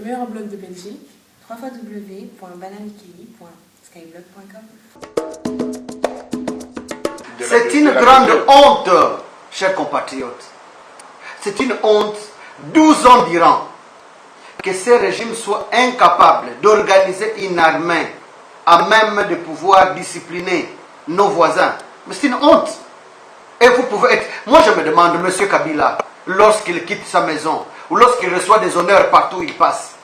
meilleur blog de Belgique, www.banamikili.skyblog.com. C'est une grande honte, chers compatriotes. C'est une honte, 12 ans d'Iran, que ces régimes soient incapables d'organiser une armée à même de pouvoir discipliner nos voisins. Mais c'est une honte. Et vous pouvez être... Moi je me demande, M. Kabila, lorsqu'il quitte sa maison, ou lorsqu'il reçoit des honneurs partout où il passe,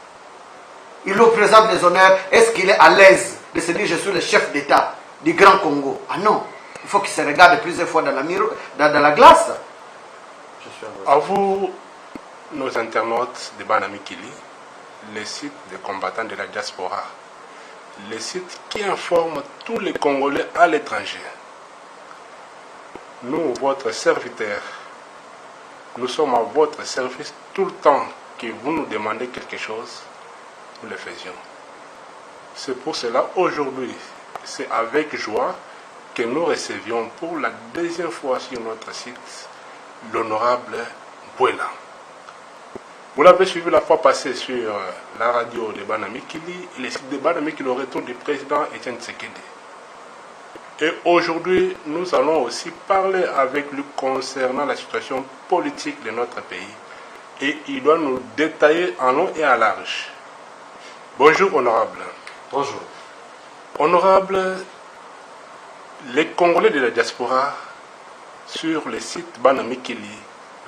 il nous présente des honneurs, est-ce qu'il est à l'aise de se dire je suis le chef d'État du Grand Congo? Ah non, il faut qu'il se regarde plusieurs fois dans la glace. À vous, nos internautes de Banamikili, les sites des combattants de la diaspora, les sites qui informent tous les Congolais à l'étranger. Nous, votre serviteur, nous sommes à votre service tout le temps que vous nous demandez quelque chose, nous le faisions. C'est pour cela, aujourd'hui, c'est avec joie que nous recevions pour la deuxième fois sur notre site l'honorable Bouela. Vous l'avez suivi la fois passée sur la radio de Banamikili et le site de Banamikili au retour du président Etienne Tshisekedi. Et aujourd'hui, nous allons aussi parler avec lui concernant la situation politique de notre pays. Et il doit nous détailler en long et en large. Bonjour, honorable. Bonjour. Honorable, les Congolais de la diaspora sur le site Banamikili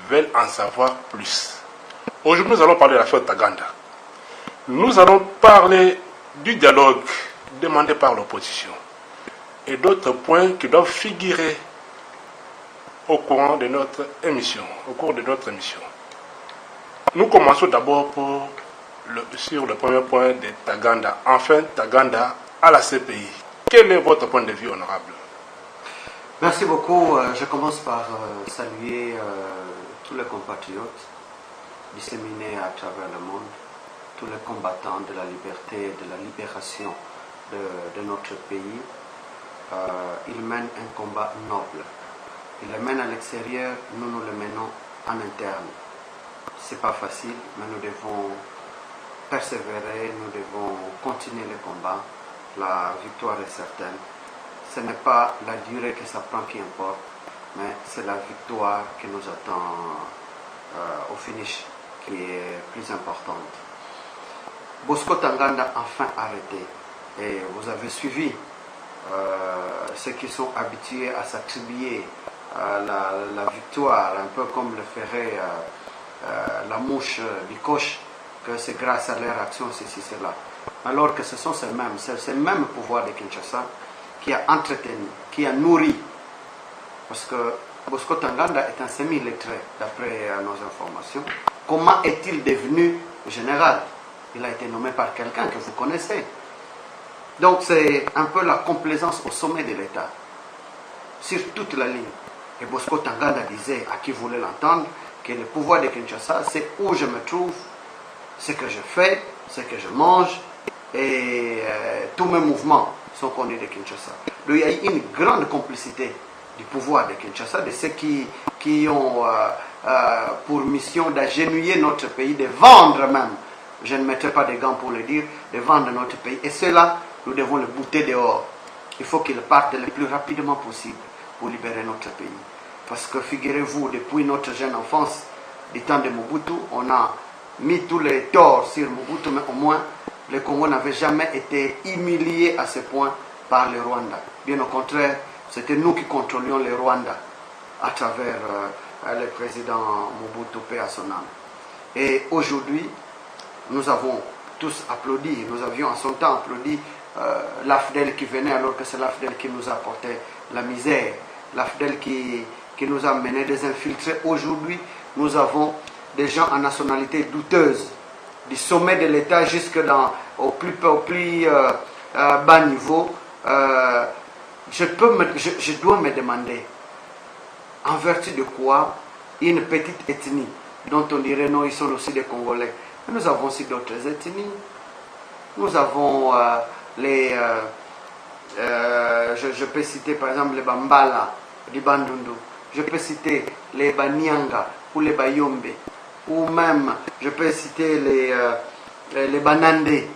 veulent en savoir plus. Aujourd'hui, nous allons parler de l'affaire Taganda. Nous allons parler du dialogue demandé par l'opposition et d'autres points qui doivent figurer au cours de notre émission. Nous commençons d'abord sur le premier point de Taganda. Enfin, Taganda à la CPI. Quel est votre point de vue, honorable? Merci beaucoup. Je commence par saluer tous les compatriotes disséminés à travers le monde, tous les combattants de la liberté, de la libération de notre pays. Ils mènent un combat noble. Ils le mènent à l'extérieur, nous le menons en interne. C'est pas facile, mais nous devons persévérer, nous devons continuer le combat. La victoire est certaine. Ce n'est pas la durée que ça prend qui importe, mais c'est la victoire qui nous attend au finish qui est plus importante. Bosco Taganda a enfin arrêté. Et vous avez suivi ceux qui sont habitués à s'attribuer la victoire, un peu comme le ferait la mouche du coche, que c'est grâce à leur action, ceci, cela. Alors que ce sont c'est le même pouvoir de Kinshasa qui a entretenu, qui a nourri. Parce que Bosco Taganda est un semi-lettré, d'après nos informations. Comment est-il devenu général? Il a été nommé par quelqu'un que vous connaissez. Donc c'est un peu la complaisance au sommet de l'État, sur toute la ligne. Et Bosco Taganda disait à qui voulait l'entendre que le pouvoir de Kinshasa, c'est où je me trouve, ce que je fais, ce que je mange, et tous mes mouvements sont connus de Kinshasa. Donc il y a eu une grande complicité du pouvoir de Kinshasa, de ceux qui ont pour mission d'agenouiller notre pays, de vendre même, je ne mettrai pas de gants pour le dire, de vendre notre pays. Et cela, nous devons le bouter dehors. Il faut qu'il parte le plus rapidement possible pour libérer notre pays. Parce que figurez-vous, depuis notre jeune enfance, du temps de Mobutu, on a mis tous les torts sur Mobutu, mais au moins, le Congo n'avait jamais été humilié à ce point par le Rwanda. Bien au contraire, c'était nous qui contrôlions le Rwanda à travers le président Mobutu, paix à son âme. Et aujourd'hui, nous avons tous applaudi, nous avions en son temps applaudi l'AFDEL qui venait alors que c'est l'AFDEL qui nous a apporté la misère, l'AFDEL qui nous a mené des infiltrés. Aujourd'hui, nous avons des gens en nationalité douteuse, du sommet de l'État au plus bas niveau. Je dois me demander, en vertu de quoi une petite ethnie, dont on dirait non, ils sont aussi des Congolais, mais nous avons aussi d'autres ethnies. Nous avons je peux citer par exemple les Bambala du Bandundu, je peux citer les Banyanga ou les Bayombe, ou même je peux citer les Banandés,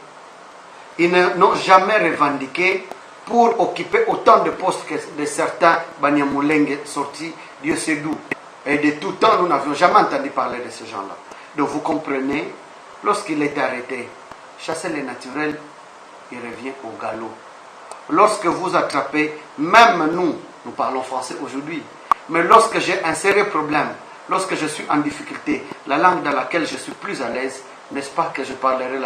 ils n'ont jamais revendiqué pour occuper autant de postes que de certains Banyamulenge sortis Dieu sait d'où. Et de tout temps, nous n'avions jamais entendu parler de ces gens-là. Donc vous comprenez, lorsqu'il est arrêté, chasser les naturels, il revient au galop. Lorsque vous attrapez, même nous parlons français aujourd'hui, mais lorsque j'ai un sérieux problème, lorsque je suis en difficulté, la langue dans laquelle je suis plus à l'aise, n'est-ce pas que je parlerai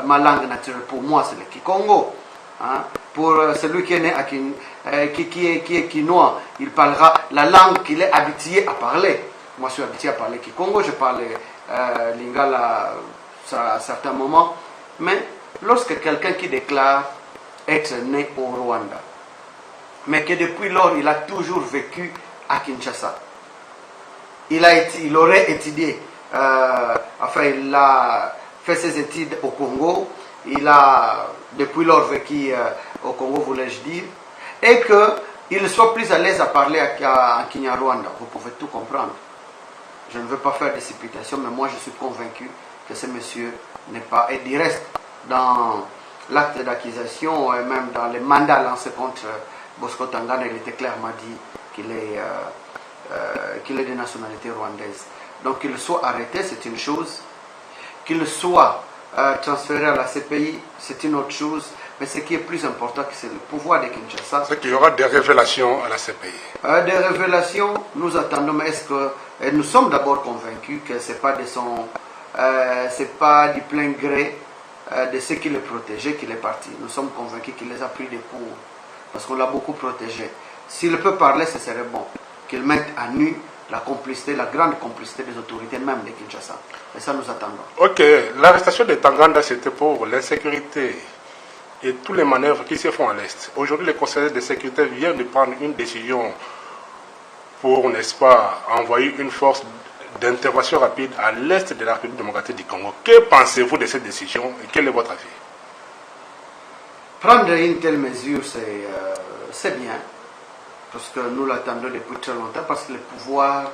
ma langue naturelle? Pour moi, c'est le Kikongo. Hein? Pour celui qui est né qui est quinois, il parlera la langue qu'il est habitué à parler. Moi, je suis habitué à parler Kikongo, je parle Lingala à certains moments. Mais lorsque quelqu'un qui déclare être né au Rwanda, mais que depuis lors, il a toujours vécu à Kinshasa, il aurait étudié, il a fait ses études au Congo, il a depuis lors vécu au Congo, voulais-je dire, et qu'il soit plus à l'aise à parler à Kinyarwanda. Vous pouvez tout comprendre. Je ne veux pas faire de supputation, mais moi je suis convaincu que ce monsieur n'est pas, et il reste dans l'acte d'accusation et même dans les mandats lancés contre Bosco Tangana, il était clairement dit qu'il est de nationalité rwandaise. Donc qu'il soit arrêté, c'est une chose. Qu'il soit transféré à la CPI, c'est une autre chose. Mais ce qui est plus important, c'est le pouvoir de Kinshasa. C'est qu'il y aura des révélations à la CPI. Des révélations, nous attendons, mais est-ce que nous sommes d'abord convaincus que ce n'est pas c'est pas du plein gré de ceux qui le protégeaient qu'il est parti. Nous sommes convaincus qu'il les a pris des cours parce qu'on l'a beaucoup protégé. S'il peut parler, ce serait bon qu'il mette à nu la complicité, la grande complicité des autorités même de Kinshasa. Et ça, nous attendons. Ok, l'arrestation de Tanganda, c'était pour l'insécurité et tous les manœuvres qui se font à l'Est. Aujourd'hui, les conseillers de sécurité viennent de prendre une décision pour, n'est-ce pas, envoyer une force d'intervention rapide à l'Est de la République démocratique du Congo. Que pensez-vous de cette décision et quel est votre avis? Prendre une telle mesure, c'est bien. Parce que nous l'attendons depuis très longtemps, parce que le pouvoir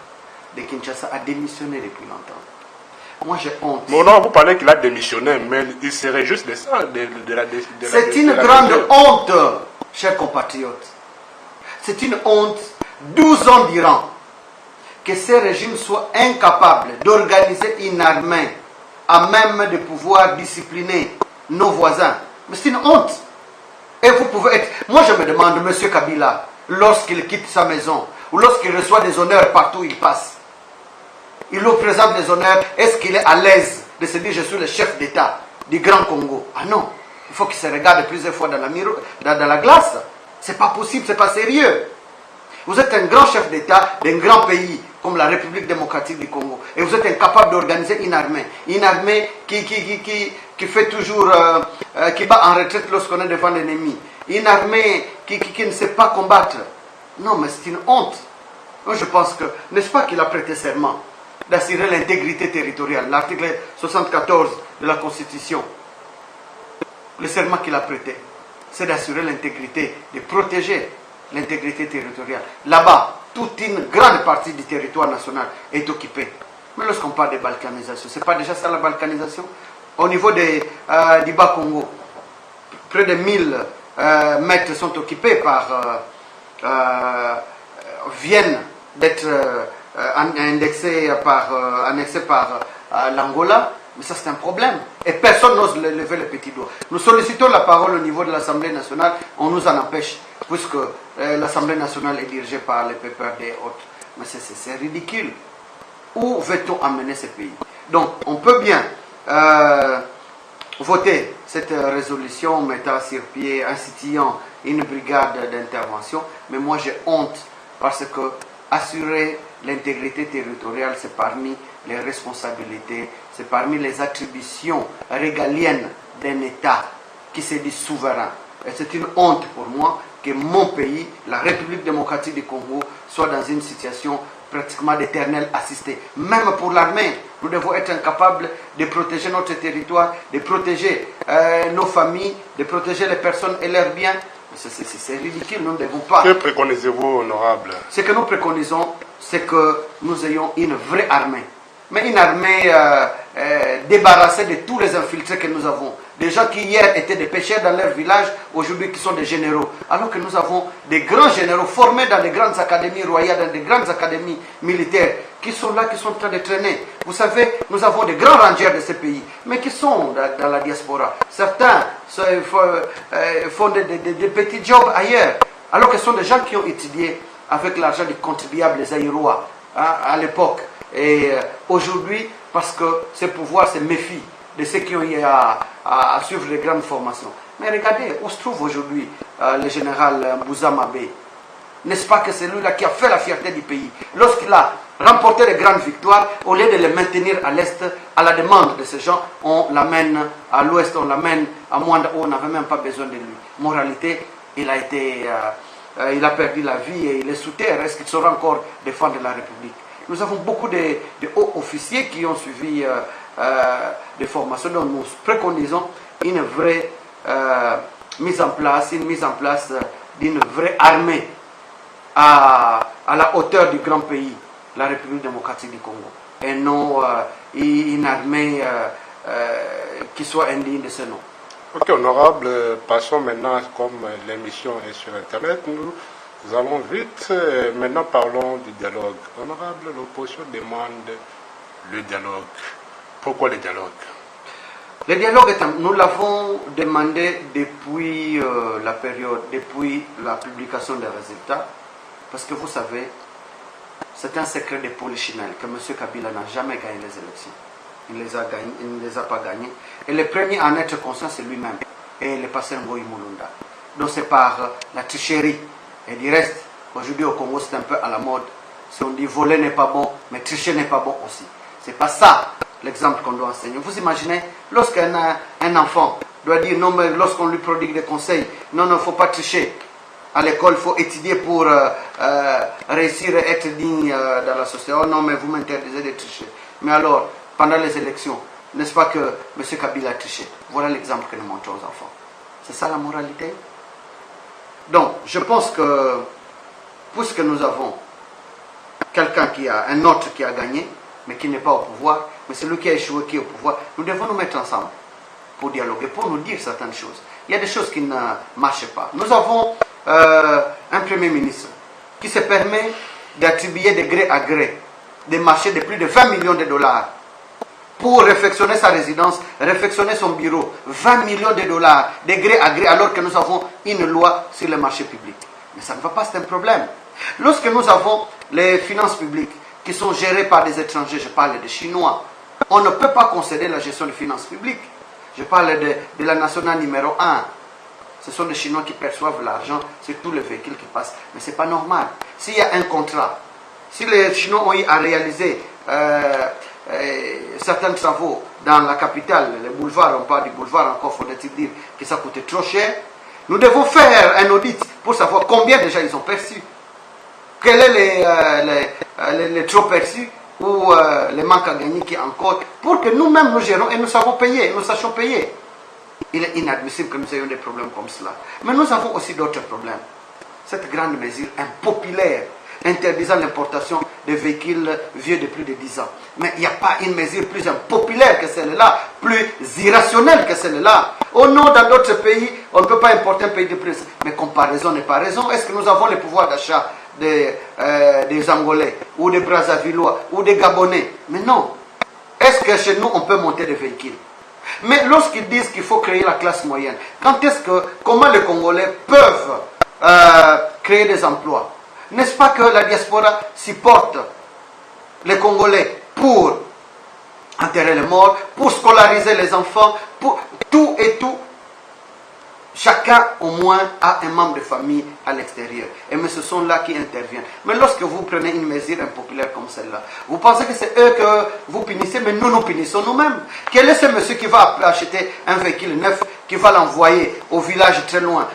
de Kinshasa a démissionné depuis longtemps. Moi j'ai honte. Mais non, vous parlez qu'il a démissionné, mais il serait juste de ça, c'est une grande honte, chers compatriotes. C'est une honte, 12 ans d'Iran, que ces régimes soient incapables d'organiser une armée à même de pouvoir discipliner nos voisins. Mais c'est une honte. Et vous pouvez être... Moi je me demande, M. Kabila, lorsqu'il quitte sa maison, ou lorsqu'il reçoit des honneurs partout où il passe, il nous présente des honneurs, est-ce qu'il est à l'aise de se dire je suis le chef d'État du Grand Congo? Ah non, il faut qu'il se regarde plusieurs fois dans la glace. C'est pas possible, c'est pas sérieux. Vous êtes un grand chef d'État d'un grand pays comme la République démocratique du Congo, et vous êtes incapable d'organiser une armée qui fait toujours, qui bat en retraite lorsqu'on est devant l'ennemi, une armée qui ne sait pas combattre. Non, mais c'est une honte. Moi, je pense que, n'est-ce pas qu'il a prêté serment d'assurer l'intégrité territoriale, l'article 74 de la Constitution, le serment qu'il a prêté, c'est d'assurer l'intégrité, de protéger l'intégrité territoriale. Là-bas, toute une grande partie du territoire national est occupée. Mais lorsqu'on parle de balkanisation, c'est pas déjà ça la balkanisation? Au niveau du Bas-Congo, près de 1000 mètres sont occupés viennent d'être annexés par l'Angola. Mais ça, c'est un problème. Et personne n'ose lever le petit doigt. Nous sollicitons la parole au niveau de l'Assemblée nationale. On nous en empêche, puisque l'Assemblée nationale est dirigée par les PPRD et autres. Mais c'est ridicule. Où veut-on amener ce pays? Donc, on peut bien voter cette résolution mettant sur pied, instituant une brigade d'intervention. Mais moi, j'ai honte parce que assurer l'intégrité territoriale, c'est parmi les responsabilités, c'est parmi les attributions régaliennes d'un État qui se dit souverain. Et c'est une honte pour moi que mon pays, la République démocratique du Congo, soit dans une situation pratiquement d'éternel assisté. Même pour l'armée, nous devons être incapables de protéger notre territoire, de protéger nos familles, de protéger les personnes et leurs biens. C'est ridicule, nous ne devons pas. Que préconisez-vous, honorable? Ce que nous préconisons, c'est que nous ayons une vraie armée. mais une armée débarrassée de tous les infiltrés que nous avons. Des gens qui hier étaient des pêcheurs dans leur village, aujourd'hui qui sont des généraux. Alors que nous avons des grands généraux formés dans les grandes académies royales, dans des grandes académies militaires, qui sont là, qui sont en train de traîner. Vous savez, nous avons des grands rangers de ces pays, mais qui sont dans la diaspora. Certains font des petits jobs ailleurs, alors que ce sont des gens qui ont étudié avec l'argent du contribuable des Aïrois à l'époque. Et aujourd'hui, parce que ces pouvoirs se méfient de ceux qui ont eu à suivre les grandes formations. Mais regardez, où se trouve aujourd'hui le général Mbouza Mabé? N'est-ce pas que c'est lui-là qui a fait la fierté du pays? Lorsqu'il a remporté de grandes victoires, au lieu de les maintenir à l'est, à la demande de ces gens, on l'amène à l'ouest, on l'amène à Mwanda, où on n'avait même pas besoin de lui. Moralité, il a perdu la vie et il est sous terre. Est-ce qu'il saura encore défendre la République? Nous avons beaucoup de hauts officiers qui ont suivi des formations, donc nous préconisons une vraie mise en place d'une vraie armée à la hauteur du grand pays, la République démocratique du Congo, et non une armée qui soit indigne de ce nom. Ok, honorable, passons maintenant, comme l'émission est sur Internet, nous allons vite, maintenant parlons du dialogue. Honorable, l'opposition demande le dialogue. Pourquoi le dialogue? Le dialogue, nous l'avons demandé depuis depuis la publication des résultats, parce que vous savez, c'est un secret de polichinelle que M. Kabila n'a jamais gagné les élections. Il ne les a pas gagnées. Et le premier à en être conscient, c'est lui-même. Et le pasteur Ngoï Mulunda. Donc c'est par la tricherie. Et du reste, aujourd'hui au Congo, c'est un peu à la mode. Si on dit voler n'est pas bon, mais tricher n'est pas bon aussi. C'est pas ça l'exemple qu'on doit enseigner. Vous imaginez, lorsqu'un enfant doit dire non, mais lorsqu'on lui prodigue des conseils, non, il ne faut pas tricher. À l'école, il faut étudier pour réussir à être digne dans la société. Oh non, mais vous m'interdisez de tricher. Mais alors, pendant les élections, n'est-ce pas que M. Kabila a triché? Voilà l'exemple que nous montrons aux enfants. C'est ça la moralité? Donc, je pense que, puisque nous avons quelqu'un un autre qui a gagné, mais qui n'est pas au pouvoir, mais c'est lui qui a échoué qui est au pouvoir, nous devons nous mettre ensemble pour dialoguer, pour nous dire certaines choses. Il y a des choses qui ne marchent pas. Nous avons un Premier ministre qui se permet d'attribuer de gré à gré des marchés de plus de 20 millions de dollars pour réfectionner sa résidence, réfectionner son bureau. 20 millions de dollars de gré à gré, alors que nous avons une loi sur le marché public. Mais ça ne va pas, c'est un problème. Lorsque nous avons les finances publiques qui sont gérées par des étrangers, je parle des Chinois, on ne peut pas concéder la gestion des finances publiques. Je parle de la nationale numéro 1. Ce sont les Chinois qui perçoivent l'argent sur tous les véhicules qui passent. Mais ce n'est pas normal. S'il y a un contrat, si les Chinois ont eu à réaliser certains travaux dans la capitale, les boulevards, on parle du boulevard encore, faudrait-il dire que ça coûtait trop cher, nous devons faire un audit pour savoir combien déjà ils ont perçu. Quel est les trop perçus ou les manques à gagner qui encore, pour que nous-mêmes nous gérons et nous savons payer, nous sachions payer. Il est inadmissible que nous ayons des problèmes comme cela. Mais nous avons aussi d'autres problèmes. Cette grande mesure impopulaire interdisant l'importation de véhicules vieux de plus de 10 ans. Mais il n'y a pas une mesure plus impopulaire que celle-là, plus irrationnelle que celle-là. Oh non, dans d'autres pays, on ne peut pas importer un pays de plus. Mais comparaison n'est pas raison. Est-ce que nous avons le pouvoir d'achat des Angolais, ou des Brazzavillois, ou des Gabonais? Mais non. Est-ce que chez nous, on peut monter des véhicules? Mais lorsqu'ils disent qu'il faut créer la classe moyenne, comment les Congolais peuvent créer des emplois? N'est-ce pas que la diaspora supporte les Congolais pour enterrer les morts, pour scolariser les enfants, pour tout et tout? Chacun au moins a un membre de famille à l'extérieur. Et mais ce sont là qui interviennent. Mais lorsque vous prenez une mesure impopulaire comme celle-là, vous pensez que c'est eux que vous punissez, mais nous punissons nous-mêmes. Quel est ce monsieur qui va acheter un véhicule neuf, qui va l'envoyer au village très loin,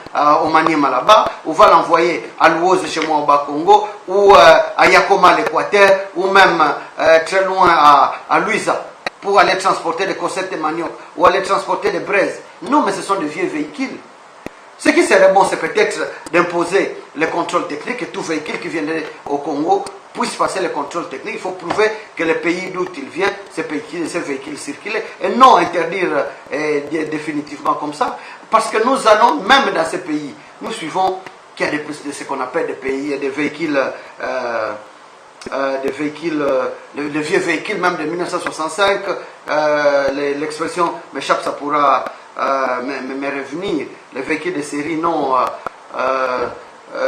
au Maniema là-bas, ou va l'envoyer à Louose chez moi au Bas-Congo, ou à Yakoma l'Équateur, ou même très loin à Luisa, pour aller transporter des cossettes de manioc, ou aller transporter des braises? Non, mais ce sont des vieux véhicules. Ce qui serait bon, c'est peut-être d'imposer les contrôles techniques et tout véhicule qui vient au Congo puisse passer les contrôles techniques. Il faut prouver que le pays d'où il vient, ces véhicules circulent et non interdire définitivement comme ça. Parce que nous allons, même dans ces pays, nous suivons qu'il y a de ce qu'on appelle des pays, des véhicules, les vieux véhicules même de 1965, l'expression m'échappe, ça pourra me revenir, les véhicules de série, non,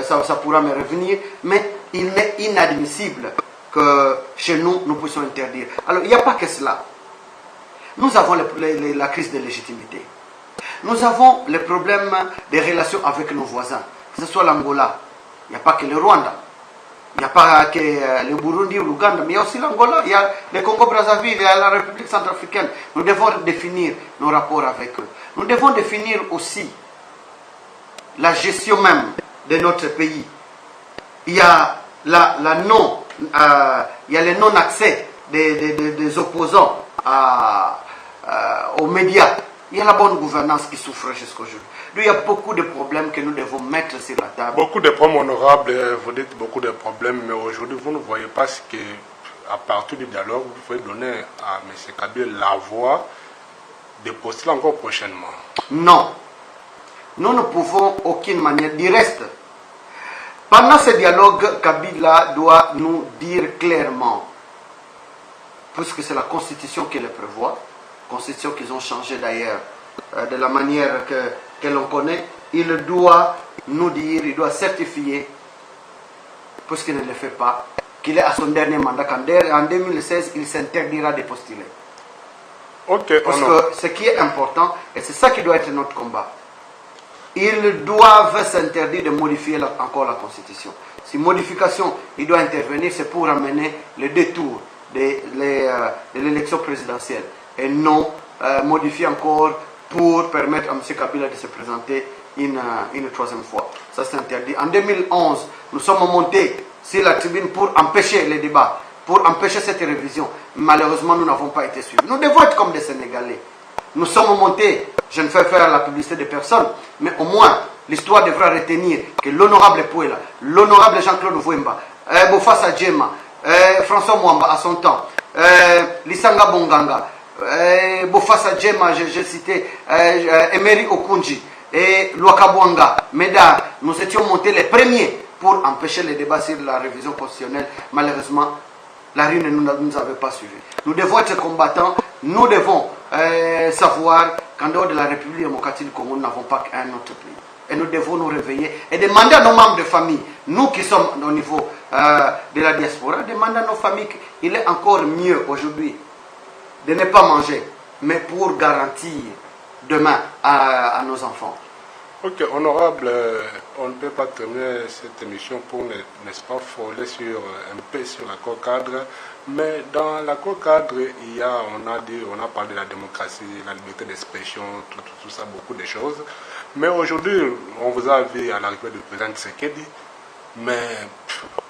ça pourra me revenir, mais il est inadmissible que chez nous, nous puissions interdire. Alors, il n'y a pas que cela. Nous avons la crise de légitimité. Nous avons le problème des relations avec nos voisins, que ce soit l'Angola, il n'y a pas que le Rwanda, il n'y a pas que le Burundi ou l'Ouganda, mais il y a aussi l'Angola, il y a le Congo-Brazzaville, il y a la République centrafricaine. Nous devons définir nos rapports avec eux. Nous devons définir aussi la gestion même de notre pays. Il y a il y a le non-accès des opposants aux médias. Il y a la bonne gouvernance qui souffre jusqu'aujourd'hui. Il y a beaucoup de problèmes que nous devons mettre sur la table. Beaucoup de problèmes honorables, vous dites beaucoup de problèmes, mais aujourd'hui vous ne voyez pas ce que, à partir du dialogue, vous pouvez donner à M. Kabila la voix de postuler encore prochainement. Non. Nous ne pouvons aucune manière d'y rester. Pendant ce dialogue, Kabila doit nous dire clairement, puisque c'est la Constitution qui le prévoit, Constitution qu'ils ont changée d'ailleurs de la manière que l'on connaît, il doit nous dire, il doit certifier, puisqu'il ne le fait pas, qu'il est à son dernier mandat, qu'en 2016, il s'interdira de postuler. Okay, parce que ce qui est important, et c'est ça qui doit être notre combat, ils doivent s'interdire de modifier encore la Constitution. Si modification, il doit intervenir, c'est pour amener le détour de l'élection présidentielle et non modifier encore pour permettre à M. Kabila de se présenter une troisième fois. Ça c'est interdit. En 2011, nous sommes montés sur la tribune pour empêcher les débats, pour empêcher cette révision. Malheureusement, nous n'avons pas été suivis. Nous devons être comme des Sénégalais. Nous sommes montés, je ne fais faire la publicité de personne, mais au moins l'histoire devra retenir que l'honorable Pouela, l'honorable Jean-Claude Vouemba, Bofassa Djema, François Mwamba à son temps, Lisanga Bonganga, Bofassa Djema, j'ai cité Emery Okunji et Luakabwanga, Médard, nous étions montés les premiers pour empêcher les débats sur la révision constitutionnelle. Malheureusement, la rue ne nous avait pas suivis. Nous devons être combattants, nous devons savoir qu'en dehors de la République démocratique du Congo, nous n'avons pas qu'un autre pays. Et nous devons nous réveiller et demander à nos membres de famille, nous qui sommes au niveau de la diaspora, demander à nos familles qu'il est encore mieux aujourd'hui de ne pas manger, mais pour garantir demain à nos enfants. Ok, honorable, on ne peut pas terminer cette émission pour, n'est-ce pas, frôler un peu sur l'accord cadre, mais dans l'accord cadre, on a parlé de la démocratie, la liberté d'expression, tout ça, beaucoup de choses. Mais aujourd'hui, on vous a vu à l'arrivée du président Tshisekedi, mais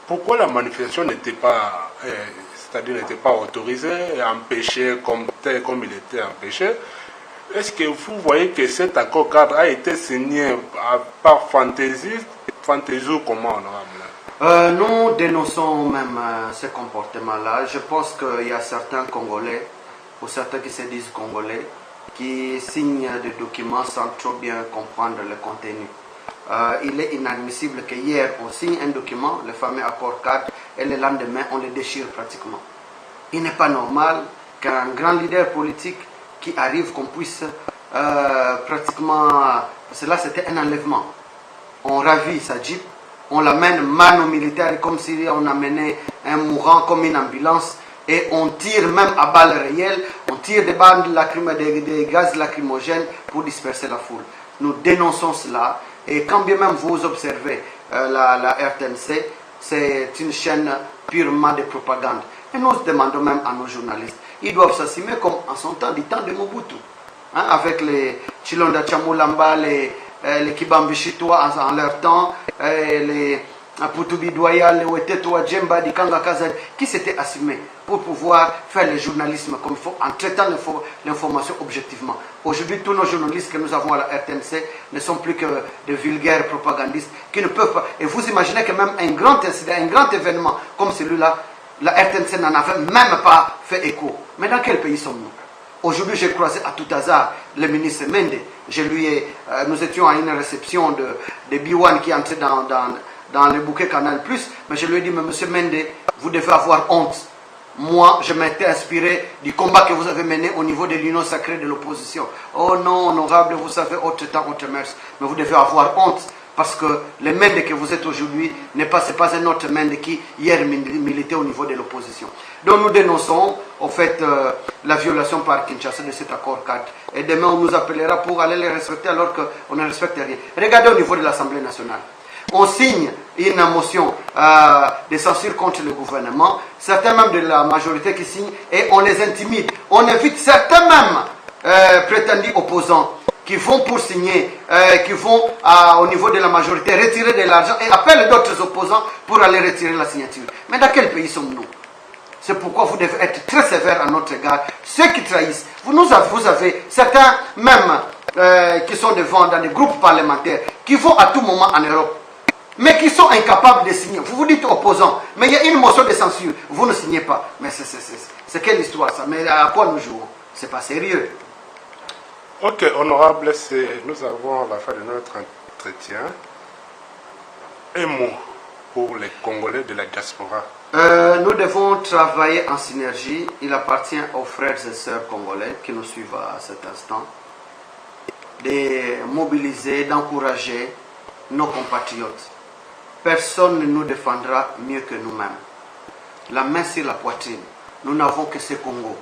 pourquoi la manifestation n'était pas, n'était pas autorisée et empêchée comme il était empêché? Est-ce que vous voyez que cet accord cadre a été signé par fantaisie ou comment, honorable? Nous dénonçons même ce comportement-là. Je pense qu'il y a certains Congolais, ou certains qui se disent Congolais, qui signent des documents sans trop bien comprendre le contenu. Il est inadmissible que hier on signe un document, le fameux accord cadre, et le lendemain on le déchire pratiquement. Il n'est pas normal qu'un grand leader politique qui arrive qu'on puisse pratiquement... Cela c'était un enlèvement. On ravit sa jeep, on l'amène mano militaire comme si on amenait un mourant comme une ambulance et on tire même à balles réelles, on tire des gaz lacrymogènes pour disperser la foule. Nous dénonçons cela et quand bien même vous observez la RTNC, c'est une chaîne purement de propagande. Et nous demandons même à nos journalistes, ils doivent s'assumer comme en son temps, du temps de Mobutu, hein, avec les Chilonda Chamulamba, les Kibambi Chitois en leur temps, les Putubi Douaya, Leweteto, Djemba, Dikanga Kazad, qui s'étaient assumés pour pouvoir faire le journalisme comme il faut, en traitant l'information objectivement. Aujourd'hui, tous nos journalistes que nous avons à la RTNC ne sont plus que de vulgaires propagandistes qui ne peuvent pas. Et vous imaginez que même un grand incident, un grand événement comme celui-là, la RTNC n'en avait même pas fait écho. Mais dans quel pays sommes-nous? Aujourd'hui, j'ai croisé à tout hasard le ministre Mende. Nous étions à une réception de Biwan qui entrait dans le bouquet Canal+, mais je lui ai dit, mais monsieur Mende, vous devez avoir honte. Moi, je m'étais inspiré du combat que vous avez mené au niveau de l'union sacrée de l'opposition. Oh non, honorable, vous savez, autre temps, autre mœurs. Mais vous devez avoir honte, parce que le Mende que vous êtes aujourd'hui n'est pas un autre Mende qui hier militait au niveau de l'opposition. Donc nous dénonçons, en fait, la violation par Kinshasa de cet accord 4. Et demain, on nous appellera pour aller les respecter alors qu'on ne respecte rien. Regardez au niveau de l'Assemblée nationale. On signe une motion de censure contre le gouvernement, certains membres de la majorité qui signent, et on les intimide. On invite certains même prétendus opposants qui vont pour signer, qui vont au niveau de la majorité retirer de l'argent et appellent d'autres opposants pour aller retirer la signature. Mais dans quel pays sommes-nous? C'est pourquoi vous devez être très sévère à notre égard. Ceux qui trahissent, vous avez certains même qui sont devant dans des groupes parlementaires, qui vont à tout moment en Europe, mais qui sont incapables de signer. Vous vous dites opposants, mais il y a une motion de censure, vous ne signez pas. Mais c'est quelle histoire ça? Mais à quoi nous jouons? C'est pas sérieux. Ok, honorable, nous avons à la fin de notre entretien un mot pour les Congolais de la diaspora. Nous devons travailler en synergie. Il appartient aux frères et sœurs congolais qui nous suivent à cet instant de mobiliser, d'encourager nos compatriotes. Personne ne nous défendra mieux que nous-mêmes. La main sur la poitrine. Nous n'avons que ce Congo.